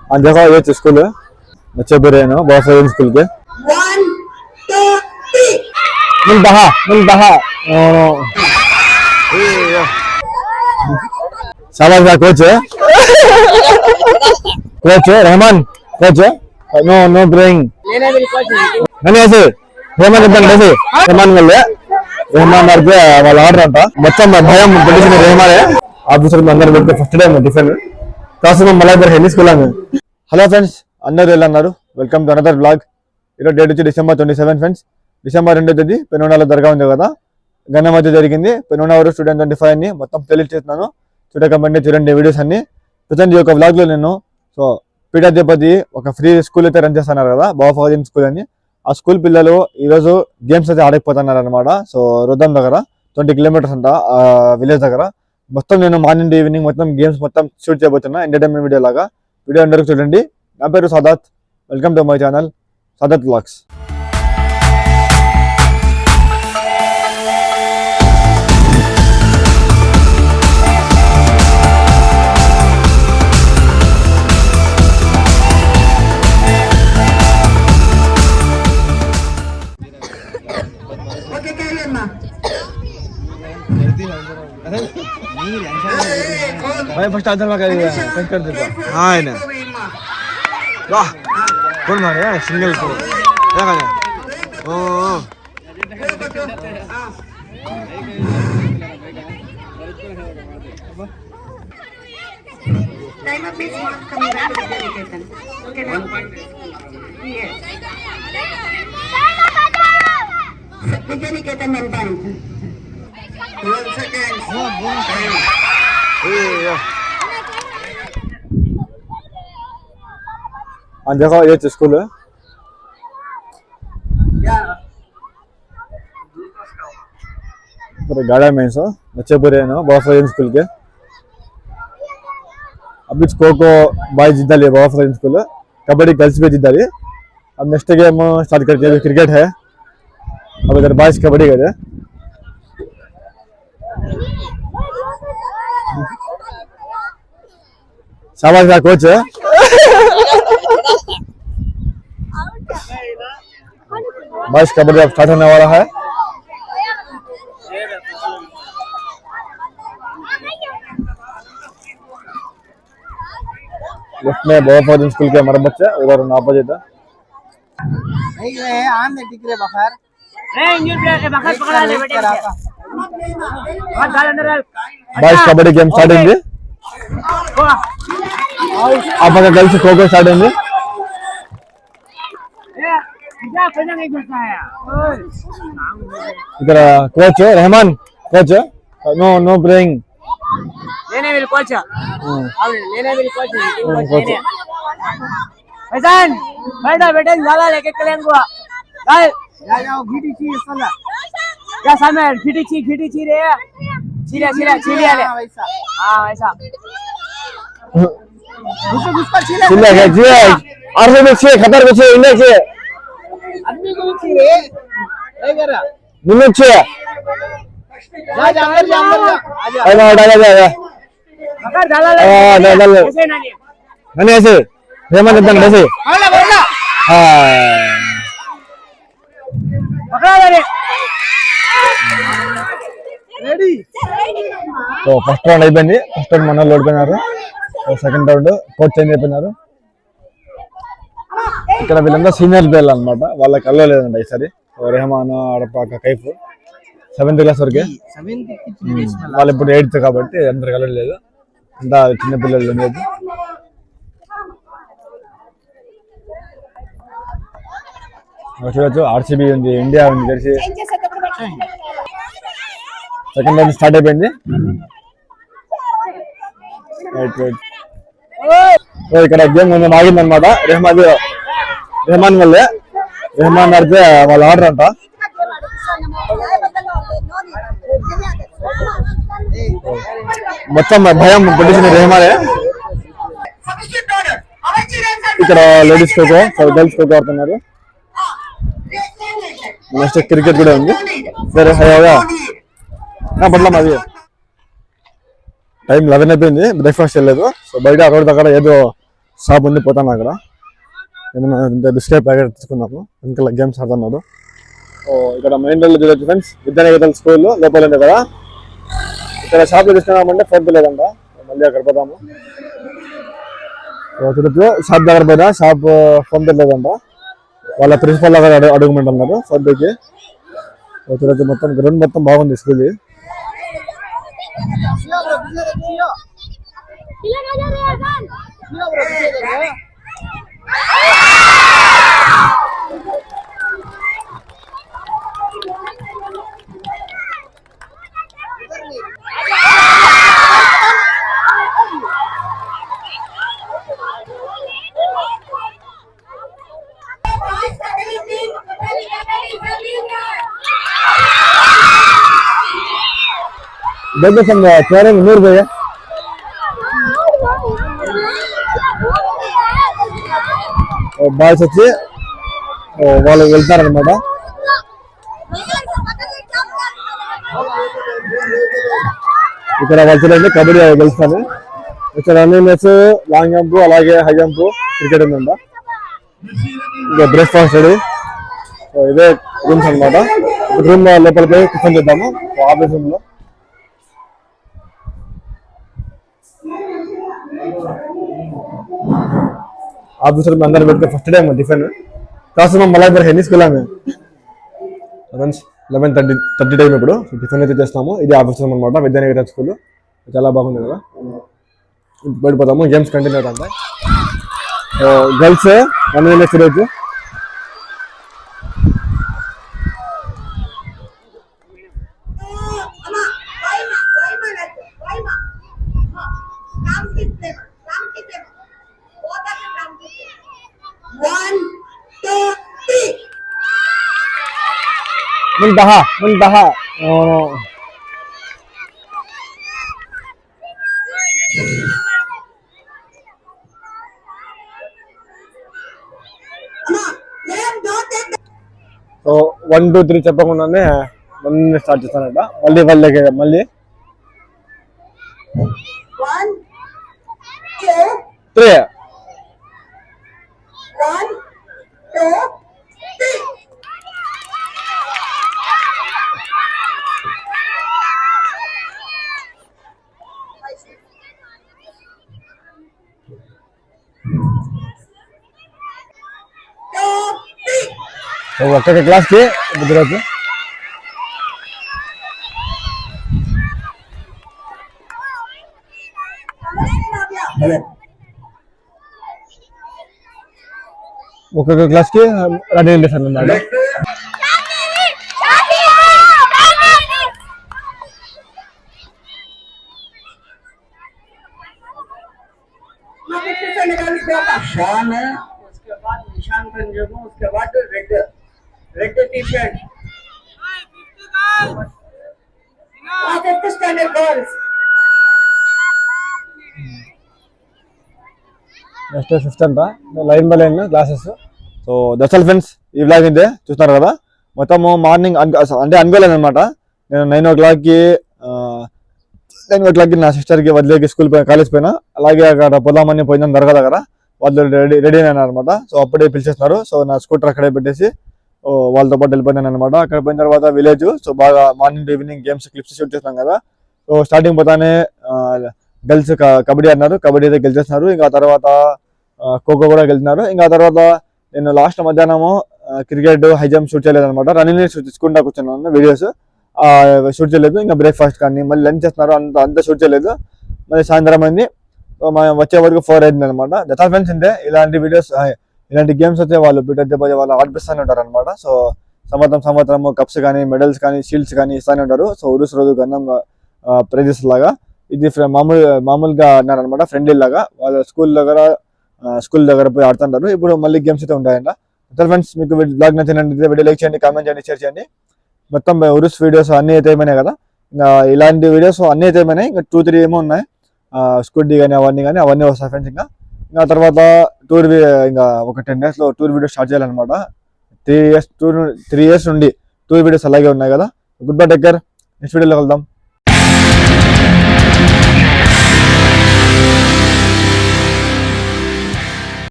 देखो ये स्कूल है बच्चे भी रहे ना बहुत सारे स्कूल के मिल बहा शाबाश भाई कोच है रहमान कोच है नो नो ब्रेइंग नहीं ऐसे रहमान इब्బంది ऐसे रहमान వల్లే रहमान అర్జే వాళ్ళ ఆర్డర్ అంట మొత్తం భయం తెలిసిన रहमाనే ఆఫీసర్ అందరూ పెడితే first time different class room మళ్ళీ ఇద్దరు హెల్లి స్కూల్ అని హలో ఫ్రెండ్స్ అందరూ ఎలా ఉన్నారు వెల్కమ్ టు అనదర్ బ్లాగ్ ఈరోజు డేట్ వచ్చి December 27 ఫ్రెండ్స్ December 2వ తేదీ పెనుగొండలో దర్గా ఉంది కదా గన్న మధ్య జరిగింది పెనుగొండ స్టూడెంట్ 25 ని మొత్తం ప్లేలిస్ట్ చేస్తున్నాను చూడకండి చూడండి వీడియోస్ అన్ని ప్రజెంట్ ఈ యొక్క బ్లాగ్ లో నేను సో పీఠాధిపతి ఒక ఫ్రీ స్కూల్ అయితే రన్ చేస్తున్నారు కదా బాఫాజన్ స్కూల్ అని ఆ స్కూల్ పిల్లలు ఈరోజు గేమ్స్ అయితే ఆడకపోతున్నారు అనమాట సో రుద్దం దగ్గర 20 కిలోమీటర్స్ అంట విలేజ్ దగ్గర మొత్తం నేను మార్నింగ్ ఈవినింగ్ మొత్తం గేమ్స్ మొత్తం షూట్ చేయబోతున్నా ఎంటర్టైన్మెంట్ వీడియో లాగా వీడియో అందరూ చూడండి నా పేరు Saadat welcome to my channel Saadat vlogs भाई फर्स्ट आदर में कर देता हाँ है ना वाह कौन मारे यार सिंगल को क्या करें oh time up please Mark coming back to the Niketan okay ना यस निकेतन 1 point 12 seconds देखो ये स्कूल है गाड़ा में सो बच्चे पूरे ना बाफाजन स्कूल के अभी kho kho boys जिद्दाली बाफाजन school kabaddi girls भी जिद्दाली अब नेक्स्ट गेम स्टार्ट करते हैं क्रिकेट है अब इधर बॉयज कबड्डी करे शाबाश भाई कोच है बस कबड्डी अब स्टार्ट होने वाला है लेफ्ट में बाफाजन स्कूल के हमारे बच्चे उधर अपोजिट है बॉयज कबड्डी गेम स्टार्ट होंगे आप अगर गर्ल्स खो खो स्टार्ट होंगे इधर coach Rahman coach no no ब्रेइंग लेने विल कोच अब लेने विल कोच लेने भाईजान बैठा बेटा झाला लेके कलेंगो काय जाओ घिटी ची चला क्या समय घिटी ची रे छिलिया ले हां वैसा घुस छिलिया है जी और से बच्चे खतर बच्चे इंडिया के आदमी को छी रे नहीं कर रहा निम्न छे जा अंदर जा आजा जा मगर झाला ले ऐसे ना ले नहीं ऐसे रहमान इब्బంది ऐसे बोला हां पकड़ा रे रेडी సో ఫస్ట్ రౌండ్ అయిపోయింది ఫస్ట్ రౌండ్ మన ఓడిపోయినారు సెకండ్ రౌండ్ కోచ్ చేంజ్ అయిపోయినారు ఇక్కడ వీళ్ళంతా సీనియర్ ప్లేయర్లు అనమాట వాళ్ళకి కలవలేదంట ఈసారి రెహమాన్ అడపాక కైఫ్ 7th క్లాస్ వరకే వాళ్ళు ఇప్పుడు 8th కాబట్టి అందరు కలవలేదు అంతా చిన్న పిల్లలు లేదు చూడొచ్చు ఆర్సీబీ ఉంది ఇండియా ఉంది తెలిసి సెకండ్ రౌండ్ స్టార్ట్ అయిపోయింది ఇక్కడ గేమ్ కొంచెం ఆగింది అనమాట రెహమాన్ వల్లే రెహమాన్ అడితే వాళ్ళ ఆర్డర్ అంట మొత్తం భయం పొడిచిన రెహమానే ఇక్కడ లేడీస్ ఖోఖో గర్ల్స్ ఖోఖో ఆడుతున్నారు నెక్స్ట్ క్రికెట్ కూడా ఉంది సరే హయోగా పట్ల మాది టైం 11 అయిపోయింది బ్రేక్ఫాస్ట్ చేయలేదు సో బయట అక్కడ ఏదో షాప్ ఉంది, పోతాను అక్కడ ఏమన్నా బిస్కెట్ ప్యాకెట్ తీసుకున్నాము. ఇంకా గేమ్స్ ఆడుతున్నాడు. ఇక్కడ మెయిన్ రోడ్లో చూడొచ్చు ఫ్రెండ్స్, విద్యానికేతన్ స్కూల్ లోపల ఉంది కదా. ఇక్కడ షాప్లో తీసుకున్నామంటే ఫోన్ లేదంట, మళ్ళీ అక్కడ పోతాము. చూడొచ్చు షాప్ దగ్గర పోయినా షాప్ ఫోన్ పే లేదంట, వాళ్ళ ప్రిన్సిపల్ దగ్గర అడుగుమంటున్నారు ఫోన్ పేకి. చూడొచ్చు మొత్తం గ్రౌండ్ మొత్తం బాగుంది స్కూల్. देखो समझा चेहरे में नूर भैया బాయ్స్ వచ్చి వాళ్ళు వెళ్తారనమాట. ఇక్కడ వచ్చేది కబడ్డీ గెలుస్తాను. ఇక్కడ రన్నింగ్, లాంగ్ జంప్, అలాగే హై జంప్, క్రికెట్ ఉందంట. ఇంకా బ్రేక్ఫాస్ట్ రెడీ. ఇదే రూమ్స్ అనమాట. రూమ్ లోపలికి పోయి టిఫిన్ చేద్దాము ఆఫీస్ రూమ్ లో. ऑफिसर में अंदर बैठ के फर्स्ट टाइम टिफिन क्लास में मलाई पर है स्कूल में ఫ్రెండ్స్ 11:30 టైం ఇప్పుడు టిఫిన్ అయితే చేస్తాము. ఇది ఆఫీస్ రూమ్ అనమాట, విద్యానికేతన్ స్కూల్. చాలా బాగుంది కదా. బయటపోతాము, గేమ్స్ కంటిన్యూ అవుతాయి. గర్ల్స్ అన్నీ చూడవచ్చు. Muntaha. సో 1 2 3 చెప్పకుండానే స్టార్ట్ చేస్తానంట. మళ్ళీ 1 2 3 1 2 3 ఒక్కొక్క క్లాస్కి గుజరాత్. ఒక్కొక్క క్లాస్కి రన్నింగ్ చేశాను అన్నమాట. शान है, उसके बाद निशान पंजाब, उसके बाद red T shirt, fifth standard girls. Next 5th అంట, line by line classes. So that's all friends, ఈ వ్లాగ్ అయితే చూస్తున్నారు కదా. మొత్తము మార్నింగ్ అంటే అనుకోలేదు అనమాట. నేను 9 o'clockకి నా సిస్టర్కి వదిలేకి స్కూల్ కాలేజ్ పోయినా. అలాగే అక్కడ పొదామని పోయినా దర్గా దగ్గర వాళ్ళు రెడీ అయినా అనమాట. సో అప్పుడే పిలిచేస్తున్నారు. సో నా స్కూటర్ అక్కడే పెట్టేసి వాళ్ళతో పాటు వెళ్ళిపోయినాను అనమాట. అక్కడ పోయిన తర్వాత విలేజ్. సో బాగా morning to evening games clips shoot చేస్తున్నాం కదా. సో స్టార్టింగ్ పోతానే గర్ల్స్ కబడ్డీ ఆడినారు, కబడ్డీ అయితే గెలిచేస్తున్నారు. ఇంకా తర్వాత ఖోఖో కూడా గెలిచినారు. ఇంకా తర్వాత నేను లాస్ట్ మధ్యాహ్నము క్రికెట్, హై జంప్ షూట్ చేయలేదు అనమాట. రన్నింగ్ తీసుకుంటా కూర్చున్నాను, వీడియోస్ షూట్ చేయలేదు. ఇంకా బ్రేక్ఫాస్ట్ కానీ మళ్ళీ లంచ్ చేస్తున్నారు, అంతా షూట్ చేయలేదు. మళ్ళీ సాయంత్రం అయింది. వచ్చే వరకు 4 అయింది అనమాట. That's all friends. అంటే ఇలాంటి వీడియోస్, ఇలాంటి గేమ్స్ అయితే వాళ్ళు వాళ్ళు ఆడిపిస్తూనే ఉంటారు అనమాట. సో సంవత్సరం కప్స్ కానీ, మెడల్స్ కానీ, షీల్డ్స్ కానీ ఇస్తూనే ఉంటారు. సో ఉరుసు రోజు గన్నం ప్రైజెస్ లాగా ఇది మామూలుగా అన్నారనమాట, ఫ్రెండ్లీ లాగా. వాళ్ళ స్కూల్ దగ్గర పోయి ఆడుతుంటారు. ఇప్పుడు మళ్ళీ గేమ్స్ అయితే ఉంటాయంట. ఫ్రెండ్స్, మీకు బ్లాగ్ నచ్చినట్లయితే వీడియో లైక్ చేయండి, కామెంట్ చేయండి, షేర్ చేయండి. మొత్తం ఉరుస్ వీడియోస్ అన్ని అయితే అయిపోయినాయి కదా. ఇంకా ఇలాంటి వీడియోస్ అన్ని అయితే అయిపోయినాయి. ఇంకా 2-3 ఏమో ఉన్నాయి, స్కూటీ కానీ అవన్నీ వస్తాయి ఫ్రెండ్స్. ఇంకా తర్వాత టూర్, ఇంకా ఒక 10 days లో టూర్ వీడియో స్టార్ట్ చేయాలన్నమాట. 3 years నుండి టూర్ వీడియోస్ అలాగే ఉన్నాయి కదా. Good bye, take care. Next వీడియోలో వెళ్దాం.